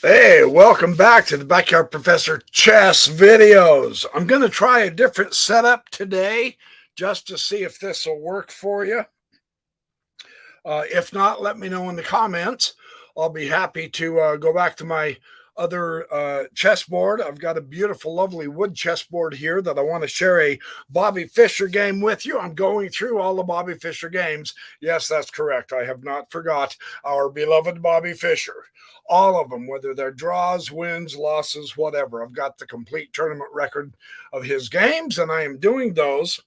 Hey, welcome back to the Backyard Professor Chess videos. I'm going to try a different setup today just to see if this will work for you. If not, let me know in the comments. I'll be happy to go back to my other chessboard. I've got a beautiful, lovely wood chessboard here that I want to share a Bobby Fischer game with you. I'm going through all the Bobby Fischer games. Yes, that's correct. I have not forgot our beloved Bobby Fischer. All of them, whether they're draws, wins, losses, whatever. I've got the complete tournament record of his games, and I am doing those.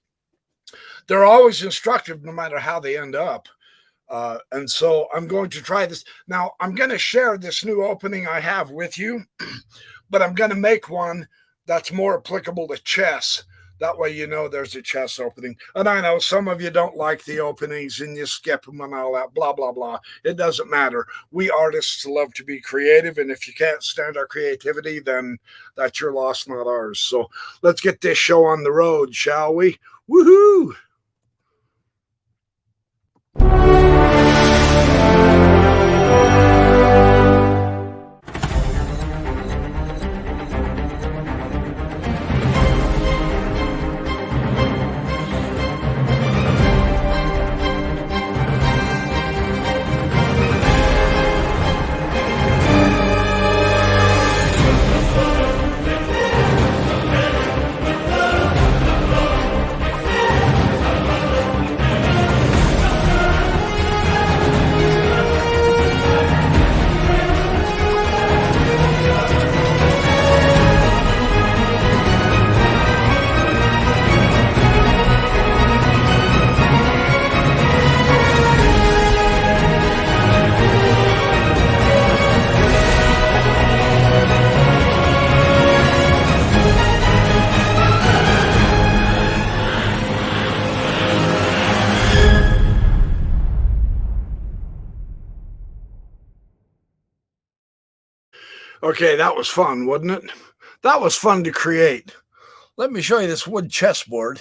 They're always instructive no matter how they end up. And so I'm going to try this. Now, I'm going to share this new opening I have with you, but I'm going to make one that's more applicable to chess. That way you know there's a chess opening. And I know some of you don't like the openings and you skip them and all that, blah, blah, blah. It doesn't matter. We artists love to be creative, and if you can't stand our creativity, then that's your loss, not ours. So let's get this show on the road, shall we? Woohoo! Okay, that was fun, wasn't it? That was fun to create. Let me show you this wood chessboard.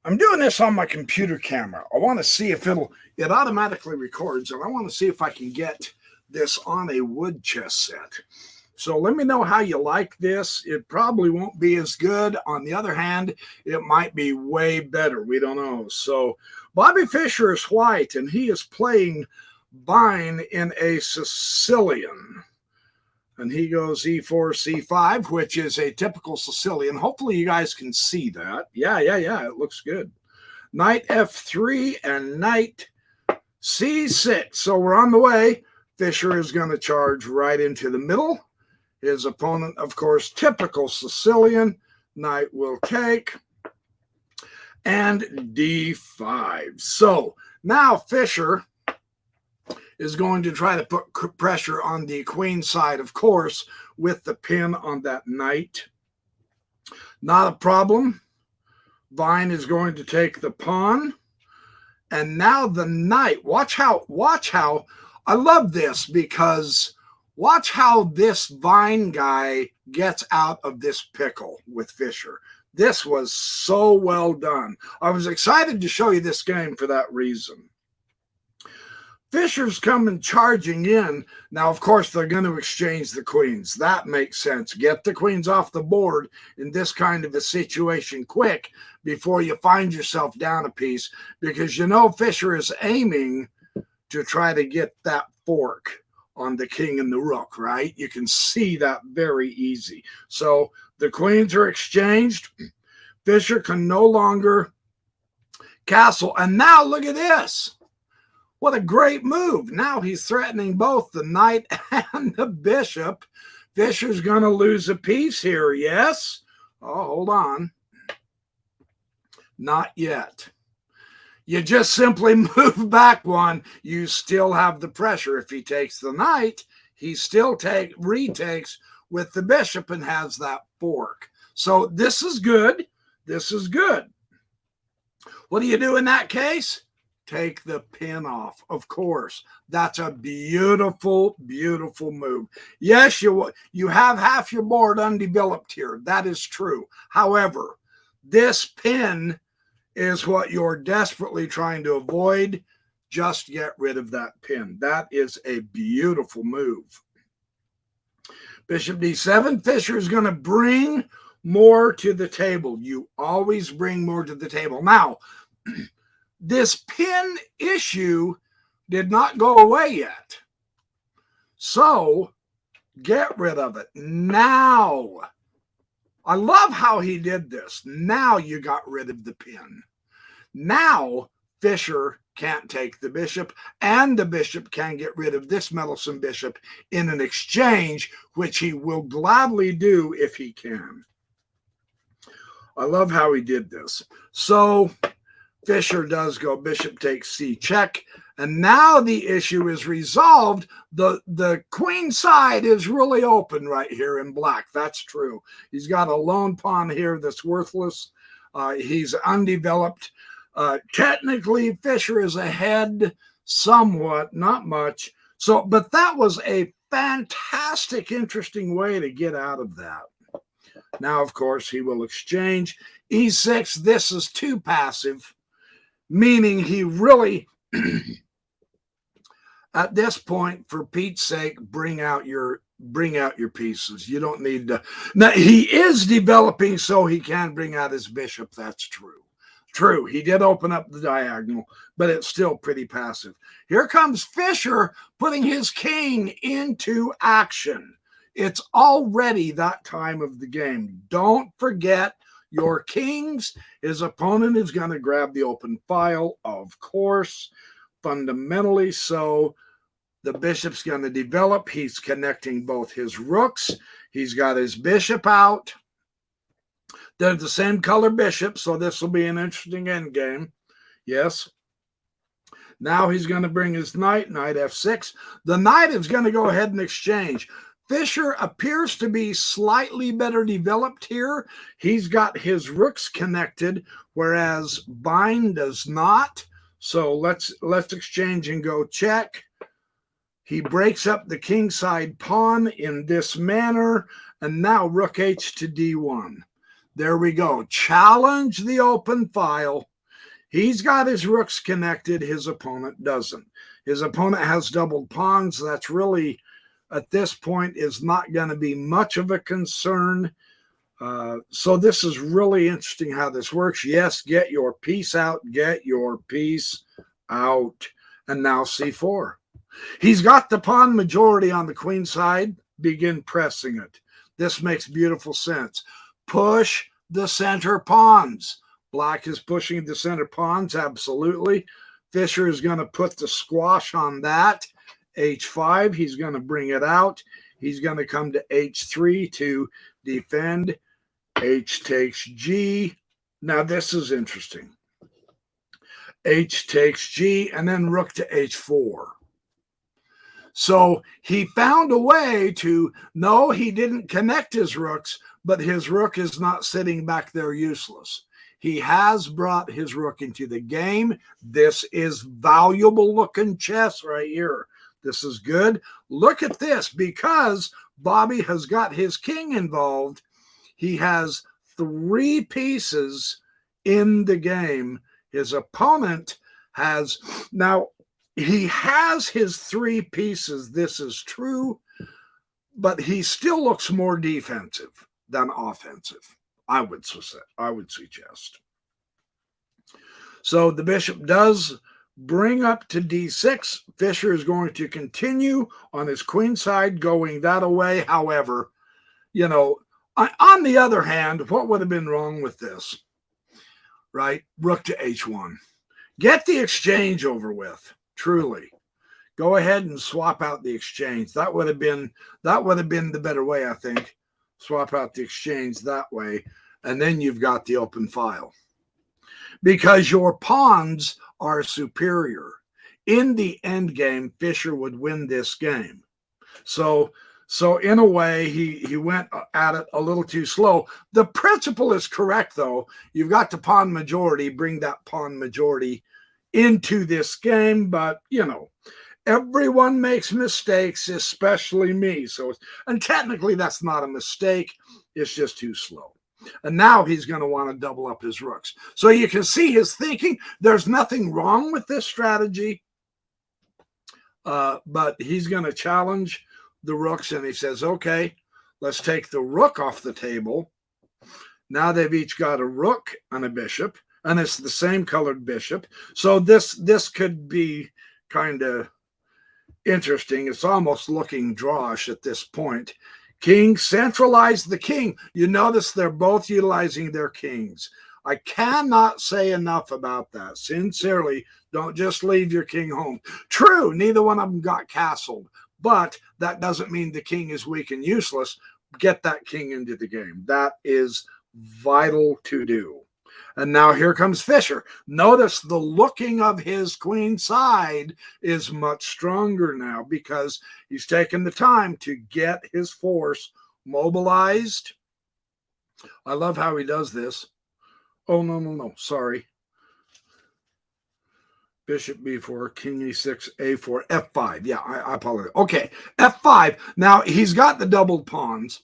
I'm doing this on my computer camera. I want to see if it automatically records, and I want to see if I can get this on a wood chess set. So let me know how you like this. It probably won't be as good. On the other hand, it might be way better. We don't know. So Bobby Fischer is white, and he is playing Vine in a Sicilian. And he goes e4, c5, which is a typical Sicilian. Hopefully you guys can see that. Yeah, it looks good. Knight f3 and knight c6. So we're on the way. Fischer is going to charge right into the middle. His opponent, of course, typical Sicilian. Knight will take. And d5. So now Fischer is going to try to put pressure on the queen side, of course, with the pin on that knight. Not a problem. Vine is going to take the pawn. And now the knight. Watch how, I love this because watch how this Vine guy gets out of this pickle with Fischer. This was so well done. I was excited to show you this game for that reason. Fischer's coming charging in. Now, of course, they're going to exchange the queens. That makes sense. Get the queens off the board in this kind of a situation quick before you find yourself down a piece, because you know Fischer is aiming to try to get that fork on the king and the rook, right? You can see that very easy. So the queens are exchanged. Fischer can no longer castle. And now look at this. What a great move. Now he's threatening both the knight and the bishop. Fischer's going to lose a piece here, yes? Oh, hold on. Not yet. You just simply move back one. You still have the pressure. If he takes the knight, he still retakes with the bishop and has that fork. So this is good. This is good. What do you do in that case? Take the pin off, of course. That's a beautiful, beautiful move. Yes, you have half your board undeveloped here. That is true. However, this pin is what you're desperately trying to avoid. Just get rid of that pin. That is a beautiful move. Bishop d7. Fischer is going to bring more to the table. You always bring more to the table. Now, this pin issue did not go away yet. So get rid of it now. I love how he did this. Now you got rid of the pin. Now Fischer can't take the bishop, and the bishop can get rid of this meddlesome bishop in an exchange, which he will gladly do if he can. I love how he did this. So Fischer does go bishop takes c check, and now the issue is resolved. The queen side is really open right here in black. That's true. He's got a lone pawn here that's worthless. He's undeveloped. Technically, Fischer is ahead somewhat, not much. So, but that was a fantastic, interesting way to get out of that. Now, of course, he will exchange e6. This is too passive, meaning he really, at this point, for Pete's sake, bring out your pieces. You don't need to. Now, he is developing so he can bring out his bishop. That's true. True, he did open up the diagonal, but it's still pretty passive. Here comes Fischer putting his king into action. It's already that time of the game. Don't forget your kings. His opponent is going to grab the open file, of course, fundamentally so. The bishop's going to develop. He's connecting both his rooks. He's got his bishop out. They're the same color bishop, so this will be an interesting endgame. Yes. Now he's going to bring his knight, knight f6. The knight is going to go ahead and exchange. Fischer appears to be slightly better developed here. He's got his rooks connected, whereas Bine does not. So let's exchange and go check. He breaks up the kingside pawn in this manner, and now rook h to d1. There we go. Challenge the open file. He's got his rooks connected. His opponent doesn't. His opponent has doubled pawns. That's really, at this point, is not going to be much of a concern. So this is really interesting how this works. Yes, get your piece out. Get your piece out. And now c4. He's got the pawn majority on the queen side. Begin pressing it. This makes beautiful sense. Push the center pawns. Black is pushing the center pawns, absolutely. Fischer is going to put the squash on that. h5, he's going to bring it out. He's going to come to h3 to defend. H takes g. Now this is interesting. H takes g, and then rook to h4. So he found a way to, no, he didn't connect his rooks, but his rook is not sitting back there useless. He has brought his rook into the game. This is valuable looking chess right here. This is good. Look at this. Because Bobby has got his king involved, he has 3 pieces in the game. His opponent has, now, he has his 3 pieces. This is true, but he still looks more defensive than offensive, I would suggest. So the bishop does bring up to d6. Fischer is going to continue on his queen side, going that away. However, you know, on the other hand, what would have been wrong with this? Right? Rook to h1. Get the exchange over with. Truly, go ahead and swap out the exchange. That would have been the better way, I think. Swap out the exchange that way, and then you've got the open file. Because your pawns are superior. In the end game, Fischer would win this game. So in a way, he went at it a little too slow. The principle is correct, though. You've got the pawn majority. Bring that pawn majority into this game, but you know, everyone makes mistakes, especially me. So, and technically that's not a mistake, it's just too slow. And now he's going to want to double up his rooks. So you can see his thinking. There's nothing wrong with this strategy, but he's going to challenge the rooks, and he says, okay, let's take the rook off the table. Now they've each got a rook and a bishop, and it's the same colored bishop. So this could be kind of interesting. It's almost looking drawish at this point. King centralized the king. You notice they're both utilizing their kings. I cannot say enough about that. Sincerely, don't just leave your king home. True, neither one of them got castled, but that doesn't mean the king is weak and useless. Get that king into the game. That is vital to do. And now here comes Fischer. Notice the looking of his queen side is much stronger now because he's taken the time to get his force mobilized. I love how he does this. Oh, no, sorry. Bishop b4, king e6, a4, f5. Yeah, I apologize. Okay, f5. Now, he's got the doubled pawns.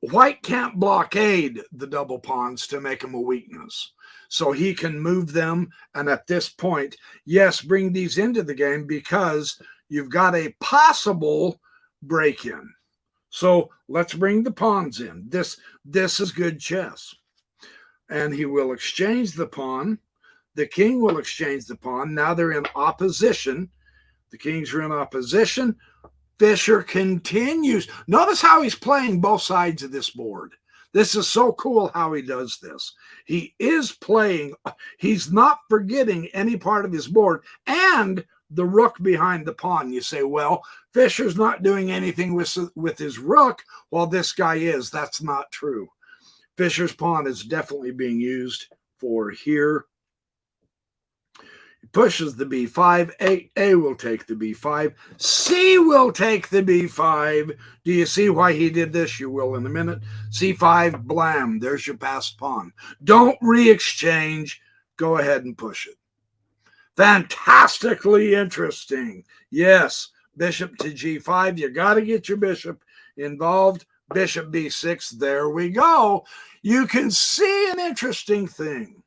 White can't blockade the double pawns to make them a weakness. So he can move them. And at this point, yes, bring these into the game because you've got a possible break-in. So let's bring the pawns in. This is good chess. And he will exchange the pawn. The king will exchange the pawn. Now they're in opposition. The kings are in opposition. Fischer continues. Notice how he's playing both sides of this board. This is so cool how he does this. He is playing. He's not forgetting any part of his board and the rook behind the pawn. You say, well, Fischer's not doing anything with his rook while this guy is. That's not true. Fischer's pawn is definitely being used for here. Pushes the b5, A will take the b5, C will take the b5. Do you see why he did this? You will in a minute. c5, blam, there's your passed pawn. Don't re-exchange. Go ahead and push it. Fantastically interesting. Yes, bishop to g5. You got to get your bishop involved. Bishop b6, there we go. You can see an interesting thing.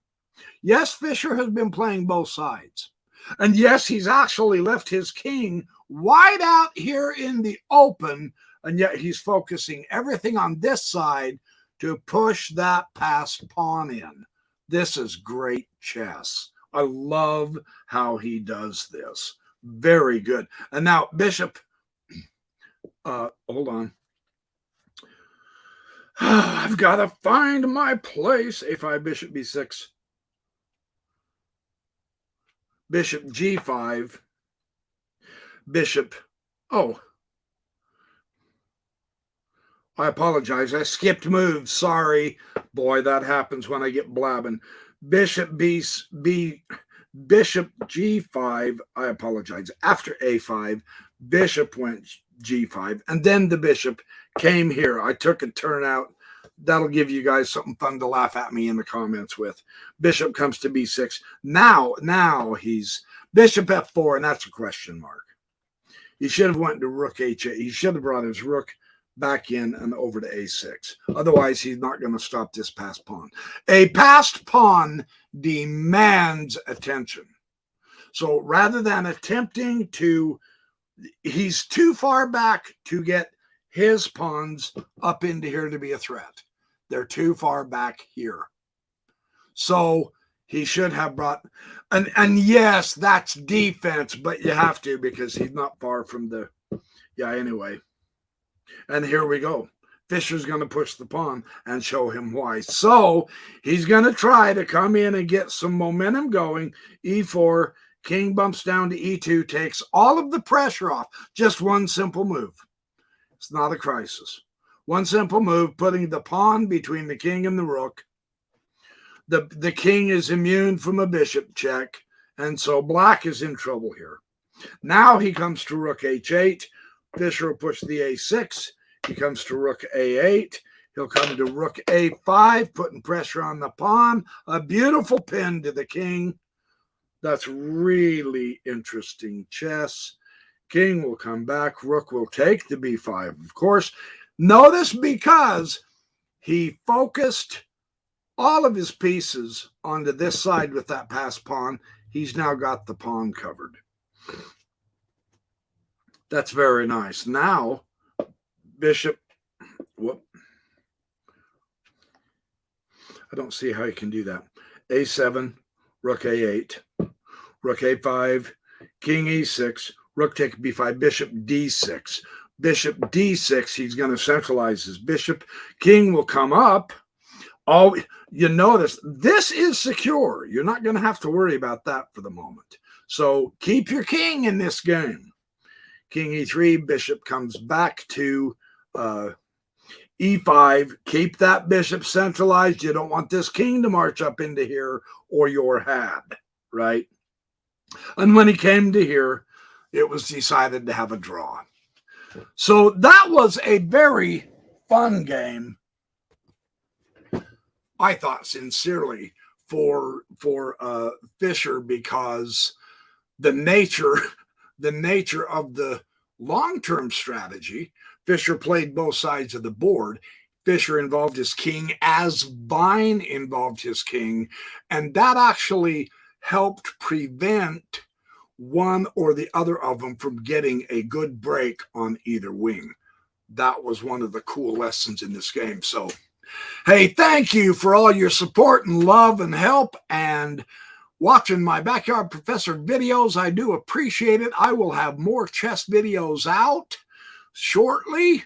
Yes, Fischer has been playing both sides. And yes, he's actually left his king wide out here in the open, and yet he's focusing everything on this side to push that passed pawn in. This is great chess. I love how he does this. Very good. And now bishop, hold on. I've got to find my place. a5, bishop b6. Bishop g5, bishop, oh, I apologize. I skipped moves. Sorry. Boy, that happens when I get blabbing. Bishop bishop g5, I apologize. After a5, bishop went g5, and then the bishop came here. I took a turn out. That'll give you guys something fun to laugh at me in the comments with. Bishop comes to b6. Now he's bishop f4, and that's a question mark. He should have went to rook h8. He should have brought his rook back in and over to a6. Otherwise, he's not going to stop this passed pawn. A passed pawn demands attention. So rather than attempting to, he's too far back to get his pawns up into here to be a threat. They're too far back here. So he should have brought, and yes, that's defense, but you have to because he's not far from the, yeah, anyway. And here we go. Fischer's going to push the pawn and show him why. So he's going to try to come in and get some momentum going. e4, king bumps down to e2, takes all of the pressure off. Just one simple move. It's not a crisis. One simple move, putting the pawn between the king and the rook. The king is immune from a bishop check, and so black is in trouble here. Now he comes to rook h8. Fischer will push the a6. He comes to rook a8. He'll come to rook a5, putting pressure on the pawn. A beautiful pin to the king. That's really interesting chess. King will come back. Rook will take the b5, of course. Notice because he focused all of his pieces onto this side with that passed pawn, he's now got the pawn covered. That's very nice. Now, bishop, whoop. I don't see how you can do that. A7, rook A8, rook A5, king E6, rook take B5, bishop D6. Bishop D6, he's going to centralize his bishop. King will come up. Oh, you notice this is secure. You're not going to have to worry about that for the moment. So keep your king in this game. King E3, bishop comes back to E5. Keep that bishop centralized. You don't want this king to march up into here or you're had, right? And when he came to here, it was decided to have a draw. So that was a very fun game, I thought sincerely, for Fischer, because the nature of the long-term strategy, Fischer played both sides of the board. Fischer involved his king as Vine involved his king, and that actually helped prevent one or the other of them from getting a good break on either wing. That was one of the cool lessons in this game. So, hey, thank you for all your support and love and help and watching my Backyard Professor videos. I do appreciate it. I will have more chess videos out shortly.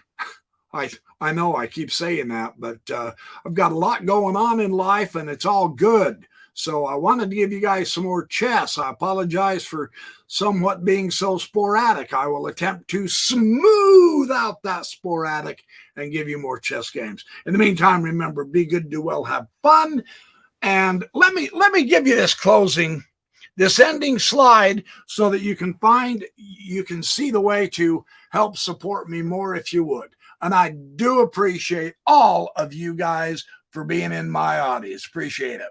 I know I keep saying that, but I've got a lot going on in life and it's all good. So I wanted to give you guys some more chess. I apologize for somewhat being so sporadic. I will attempt to smooth out that sporadic and give you more chess games. In the meantime, remember, be good, do well, have fun. And let me give you this ending slide so that you can see the way to help support me more if you would. And I do appreciate all of you guys for being in my audience. Appreciate it.